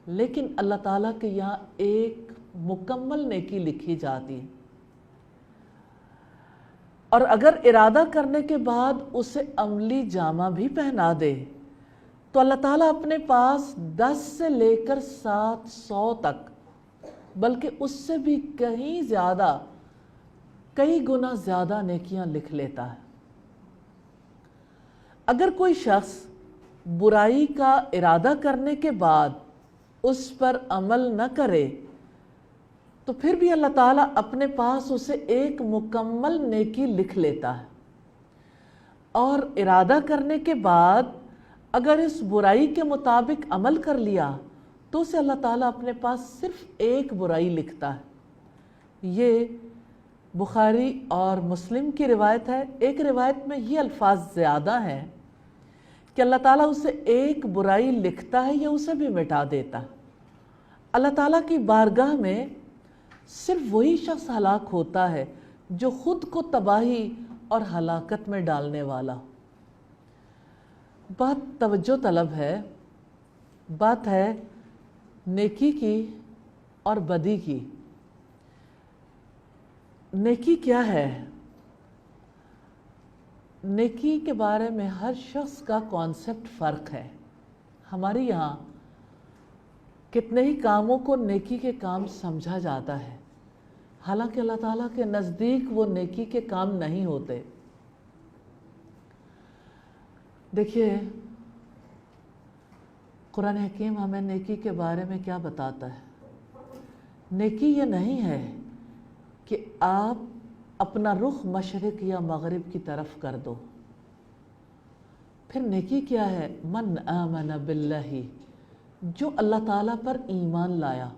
لیکن اللہ تعالیٰ کے یہاں ایک مکمل نیکی لکھی جاتی ہے، اور اگر ارادہ کرنے کے بعد اسے عملی جامہ بھی پہنا دے تو اللہ تعالیٰ اپنے پاس 10 سے لے کر 700 تک، بلکہ اس سے بھی کہیں زیادہ، کئی گنا زیادہ نیکیاں لکھ لیتا ہے۔ اگر کوئی شخص برائی کا ارادہ کرنے کے بعد اس پر عمل نہ کرے تو پھر بھی اللہ تعالیٰ اپنے پاس اسے ایک مکمل نیکی لکھ لیتا ہے، اور ارادہ کرنے کے بعد اگر اس برائی کے مطابق عمل کر لیا تو اسے اللہ تعالیٰ اپنے پاس صرف ایک برائی لکھتا ہے۔ یہ بخاری اور مسلم کی روایت ہے۔ ایک روایت میں یہ الفاظ زیادہ ہیں کہ اللہ تعالیٰ اسے ایک برائی لکھتا ہے یا اسے بھی مٹا دیتا ہے۔ اللہ تعالیٰ کی بارگاہ میں صرف وہی شخص ہلاک ہوتا ہے جو خود کو تباہی اور ہلاکت میں ڈالنے والا ہو۔ بات توجہ طلب ہے، بات ہے نیکی کی اور بدی کی۔ نیکی کیا ہے؟ نیکی کے بارے میں ہر شخص کا کانسیپٹ فرق ہے۔ ہمارے یہاں کتنے ہی کاموں کو نیکی کے کام سمجھا جاتا ہے، حالانکہ اللہ تعالیٰ کے نزدیک وہ نیکی کے کام نہیں ہوتے۔ دیکھیے قرآن حکیم ہمیں نیکی کے بارے میں کیا بتاتا ہے۔ نیکی یہ نہیں ہے کہ آپ اپنا رخ مشرق یا مغرب کی طرف کر دو۔ پھر نیکی کیا ہے؟ من آمن باللہ، جو اللہ تعالیٰ پر ایمان لایا۔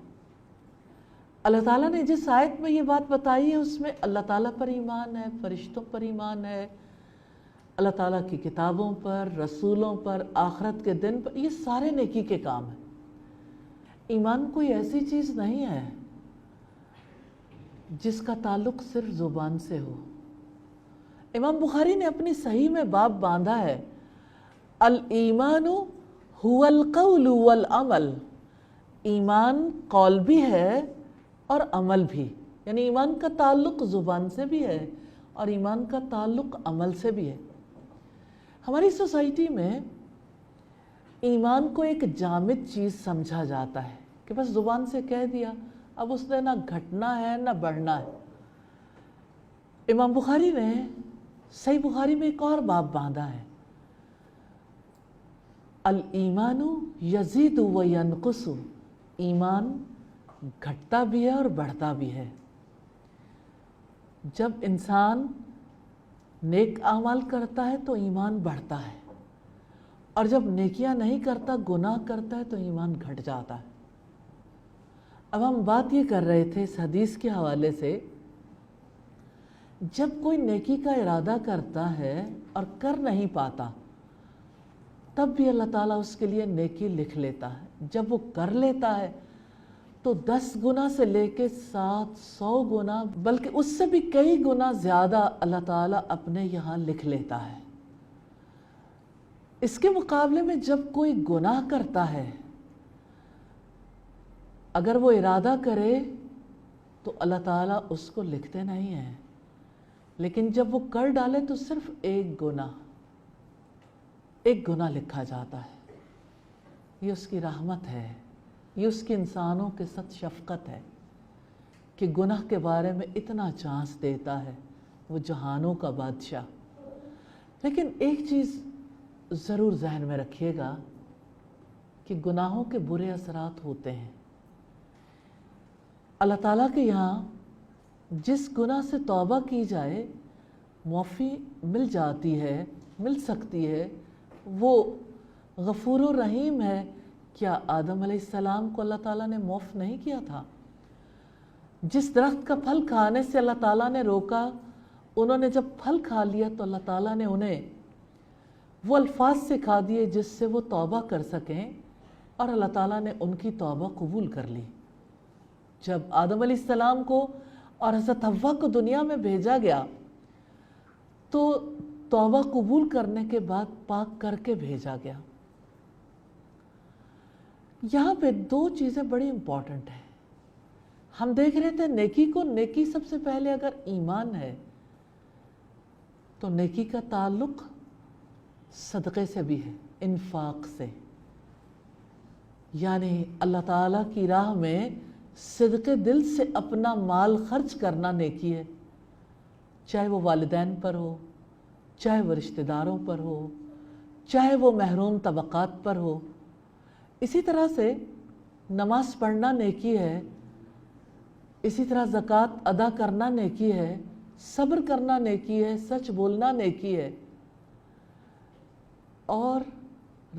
اللہ تعالیٰ نے جس آیت میں یہ بات بتائی ہے اس میں اللہ تعالیٰ پر ایمان ہے، فرشتوں پر ایمان ہے، اللہ تعالیٰ کی کتابوں پر، رسولوں پر، آخرت کے دن پر، یہ سارے نیکی کے کام ہیں۔ ایمان کوئی ایسی چیز نہیں ہے جس کا تعلق صرف زبان سے ہو۔ امام بخاری نے اپنی صحیح میں باب باندھا ہے، الایمان هو القول والعمل، ایمان قول بھی ہے اور عمل بھی، یعنی ایمان کا تعلق زبان سے بھی ہے اور ایمان کا تعلق عمل سے بھی ہے۔ ہماری سوسائٹی میں ایمان کو ایک جامد چیز سمجھا جاتا ہے کہ بس زبان سے کہہ دیا، اب اس نے نہ گھٹنا ہے نہ بڑھنا ہے۔ امام بخاری نے صحیح بخاری میں ایک اور باب باندھا ہے، الایمان یزید و ینقص، ایمان گھٹتا بھی ہے اور بڑھتا بھی ہے۔ جب انسان نیک اعمال کرتا ہے تو ایمان بڑھتا ہے، اور جب نیکیاں نہیں کرتا، گناہ کرتا ہے تو ایمان گھٹ جاتا ہے۔ اب ہم بات یہ کر رہے تھے اس حدیث کے حوالے سے، جب کوئی نیکی کا ارادہ کرتا ہے اور کر نہیں پاتا تب بھی اللہ تعالیٰ اس کے لیے نیکی لکھ لیتا ہے۔ جب وہ کر لیتا ہے تو 10 گنا سے لے کے 700 گنا، بلکہ اس سے بھی کئی گنا زیادہ اللہ تعالیٰ اپنے یہاں لکھ لیتا ہے۔ اس کے مقابلے میں جب کوئی گناہ کرتا ہے، اگر وہ ارادہ کرے تو اللہ تعالیٰ اس کو لکھتے نہیں ہیں، لیکن جب وہ کر ڈالے تو صرف ایک گناہ لکھا جاتا ہے۔ یہ اس کی رحمت ہے، یہ اس کی انسانوں کے ساتھ شفقت ہے کہ گناہ کے بارے میں اتنا چانس دیتا ہے، وہ جہانوں کا بادشاہ۔ لیکن ایک چیز ضرور ذہن میں رکھیے گا کہ گناہوں کے برے اثرات ہوتے ہیں۔ اللہ تعالیٰ کے یہاں جس گناہ سے توبہ کی جائے معافی مل جاتی ہے، مل سکتی ہے، وہ غفور و رحیم ہے۔ کیا آدم علیہ السلام کو اللہ تعالیٰ نے معاف نہیں کیا تھا؟ جس درخت کا پھل کھانے سے اللہ تعالیٰ نے روکا، انہوں نے جب پھل کھا لیا تو اللہ تعالیٰ نے انہیں وہ الفاظ سکھا دیے جس سے وہ توبہ کر سکیں، اور اللہ تعالیٰ نے ان کی توبہ قبول کر لی۔ جب آدم علیہ السلام کو اور حضرت حوا کو دنیا میں بھیجا گیا تو توبہ قبول کرنے کے بعد پاک کر کے بھیجا گیا۔ یہاں پہ دو چیزیں بڑی امپورٹنٹ ہیں. ہم دیکھ رہے تھے نیکی کو. نیکی سب سے پہلے اگر ایمان ہے تو نیکی کا تعلق صدقے سے بھی ہے، انفاق سے. یعنی اللہ تعالیٰ کی راہ میں صدقے دل سے اپنا مال خرچ کرنا نیکی ہے، چاہے وہ والدین پر ہو، چاہے وہ رشتہ داروں پر ہو، چاہے وہ محروم طبقات پر ہو. اسی طرح سے نماز پڑھنا نیکی ہے، اسی طرح زکوٰۃ ادا کرنا نیکی ہے، صبر کرنا نیکی ہے، سچ بولنا نیکی ہے، اور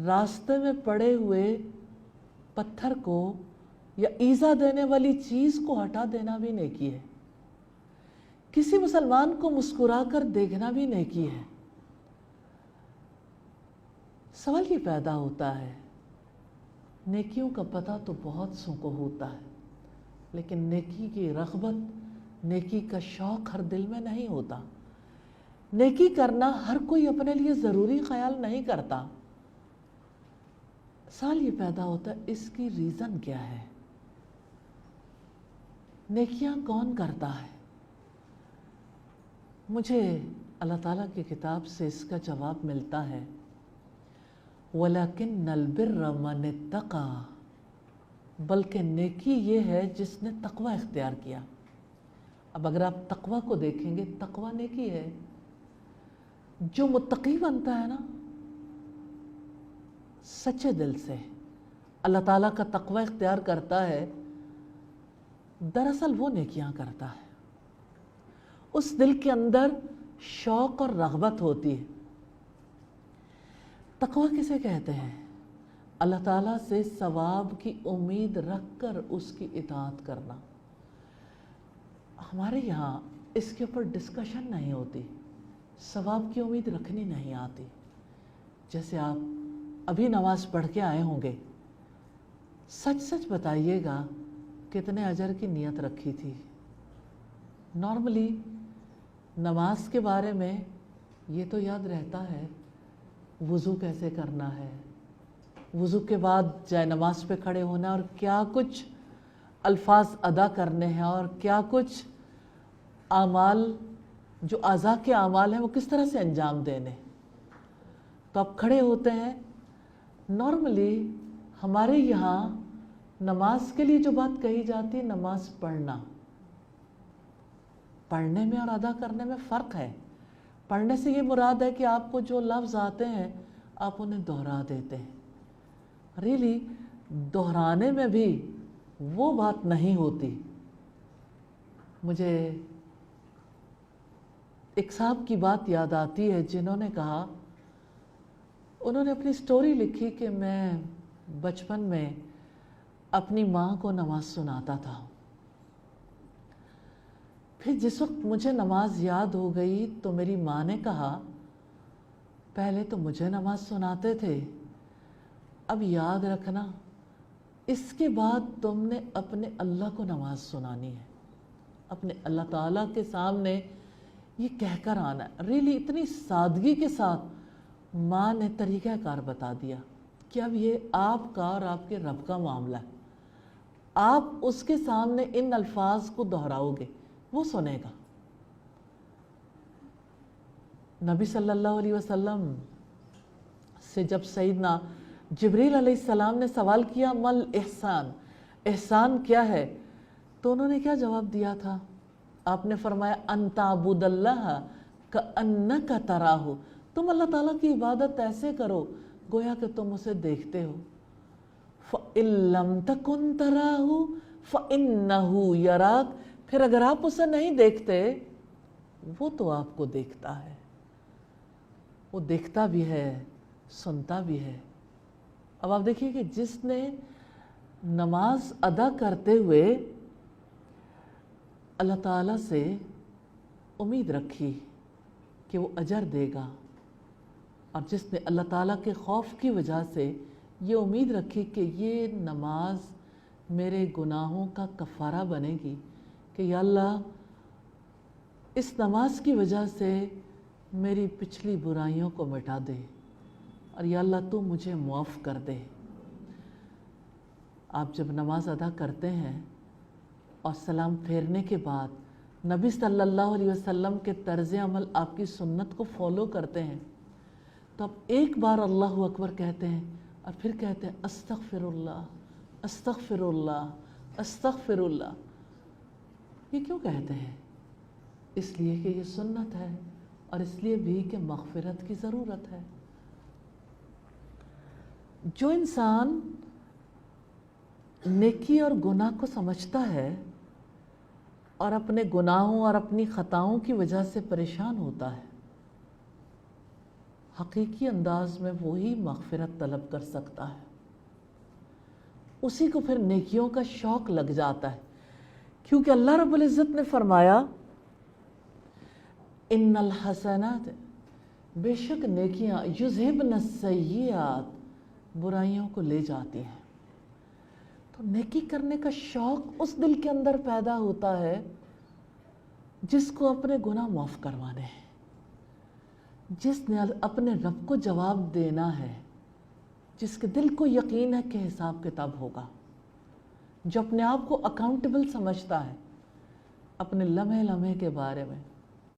راستے میں پڑے ہوئے پتھر کو یا ایذا دینے والی چیز کو ہٹا دینا بھی نیکی ہے. کسی مسلمان کو مسکرا کر دیکھنا بھی نیکی ہے. سوال یہ پیدا ہوتا ہے، نیکیوں کا پتہ تو بہت سو کو ہوتا ہے، لیکن نیکی کی رغبت، نیکی کا شوق ہر دل میں نہیں ہوتا. نیکی کرنا ہر کوئی اپنے لیے ضروری خیال نہیں کرتا. سوال یہ پیدا ہوتا ہے، اس کی ریزن کیا ہے؟ نیکیاں کون کرتا ہے؟ مجھے اللہ تعالیٰ کی کتاب سے اس کا جواب ملتا ہے، وَلَكِنَّ الْبِرَّ مَنِ اتَّقَى، بلکہ نیکی یہ ہے جس نے تقوی اختیار کیا. اب اگر آپ تقوی کو دیکھیں گے، تقوی نیکی ہے. جو متقی بنتا ہے نا سچے دل سے، اللہ تعالیٰ کا تقوی اختیار کرتا ہے، دراصل وہ نیکیاں کرتا ہے. اس دل کے اندر شوق اور رغبت ہوتی ہے. تقوی کسے کہتے ہیں؟ اللہ تعالیٰ سے ثواب کی امید رکھ کر اس کی اطاعت کرنا. ہمارے یہاں اس کے اوپر ڈسکشن نہیں ہوتی، ثواب کی امید رکھنی نہیں آتی. جیسے آپ ابھی نماز پڑھ کے آئے ہوں گے، سچ سچ بتائیے گا کتنے اجر کی نیت رکھی تھی. نارملی نماز کے بارے میں یہ تو یاد رہتا ہے وضو کیسے کرنا ہے، وضو کے بعد جائے نماز پہ کھڑے ہونا، اور کیا کچھ الفاظ ادا کرنے ہیں، اور کیا کچھ اعمال جو اعضاء کے اعمال ہیں وہ کس طرح سے انجام دینے. تو آپ کھڑے ہوتے ہیں. نارملی ہمارے یہاں نماز کے لیے جو بات کہی جاتی ہے، نماز پڑھنا. پڑھنے میں اور ادا کرنے میں فرق ہے. پڑھنے سے یہ مراد ہے کہ آپ کو جو لفظ آتے ہیں آپ انہیں دہرا دیتے ہیں. ریلی دہرانے میں بھی وہ بات نہیں ہوتی. مجھے ایک صاحب کی بات یاد آتی ہے جنہوں نے کہا، انہوں نے اپنی سٹوری لکھی کہ میں بچپن میں اپنی ماں کو نماز سناتا تھا. پھر جس وقت مجھے نماز یاد ہو گئی تو میری ماں نے کہا، پہلے تو مجھے نماز سناتے تھے، اب یاد رکھنا اس کے بعد تم نے اپنے اللہ کو نماز سنانی ہے، اپنے اللہ تعالیٰ کے سامنے یہ کہہ کر آنا. ریلی اتنی سادگی کے ساتھ ماں نے طریقہ کار بتا دیا کہ اب یہ آپ کا اور آپ کے رب کا معاملہ ہے. آپ اس کے سامنے ان الفاظ کو دہراؤ گے، وہ سنے گا. نبی صلی اللہ علیہ وسلم سے جب سیدنا جبریل علیہ السلام نے سوال کیا، مل احسان، احسان کیا ہے، تو انہوں نے کیا جواب دیا تھا؟ آپ نے فرمایا، ان تعبد اللہ کأنک تراہ، تم اللہ تعالیٰ کی عبادت ایسے کرو گویا کہ تم اسے دیکھتے ہو. فَإِن لَمْ تَكُنْ تَرَاهُ فَإِنَّهُ يَرَاكَ، پھر اگر آپ اسے نہیں دیکھتے وہ تو آپ کو دیکھتا ہے. وہ دیکھتا بھی ہے، سنتا بھی ہے. اب آپ دیکھیے کہ جس نے نماز ادا کرتے ہوئے اللہ تعالیٰ سے امید رکھی کہ وہ اجر دے گا، اور جس نے اللہ تعالیٰ کے خوف کی وجہ سے یہ امید رکھی کہ یہ نماز میرے گناہوں کا کفارہ بنے گی، کہ یا اللہ اس نماز کی وجہ سے میری پچھلی برائیوں کو مٹا دے، اور یا اللہ تو مجھے معاف کر دے. آپ جب نماز ادا کرتے ہیں اور سلام پھیرنے کے بعد نبی صلی اللہ علیہ وسلم کے طرز عمل آپ کی سنت کو فالو کرتے ہیں تو آپ ایک بار اللہ اکبر کہتے ہیں اور پھر کہتے ہیں استغفر اللہ استغفر اللہ استغفر اللہ. یہ کیوں کہتے ہیں؟ اس لیے کہ یہ سنت ہے اور اس لیے بھی کہ مغفرت کی ضرورت ہے. جو انسان نیکی اور گناہ کو سمجھتا ہے اور اپنے گناہوں اور اپنی خطاؤں کی وجہ سے پریشان ہوتا ہے، حقیقی انداز میں وہی مغفرت طلب کر سکتا ہے. اسی کو پھر نیکیوں کا شوق لگ جاتا ہے، کیونکہ اللہ رب العزت نے فرمایا ان الحسنات، بے شک نیکیاں یذہبن السیئات، برائیوں کو لے جاتی ہیں. تو نیکی کرنے کا شوق اس دل کے اندر پیدا ہوتا ہے جس کو اپنے گناہ معاف کروانے ہیں، جس نے اپنے رب کو جواب دینا ہے، جس کے دل کو یقین ہے کہ حساب کتاب ہوگا، جو اپنے آپ کو اکاؤنٹیبل سمجھتا ہے اپنے لمحے لمحے کے بارے میں.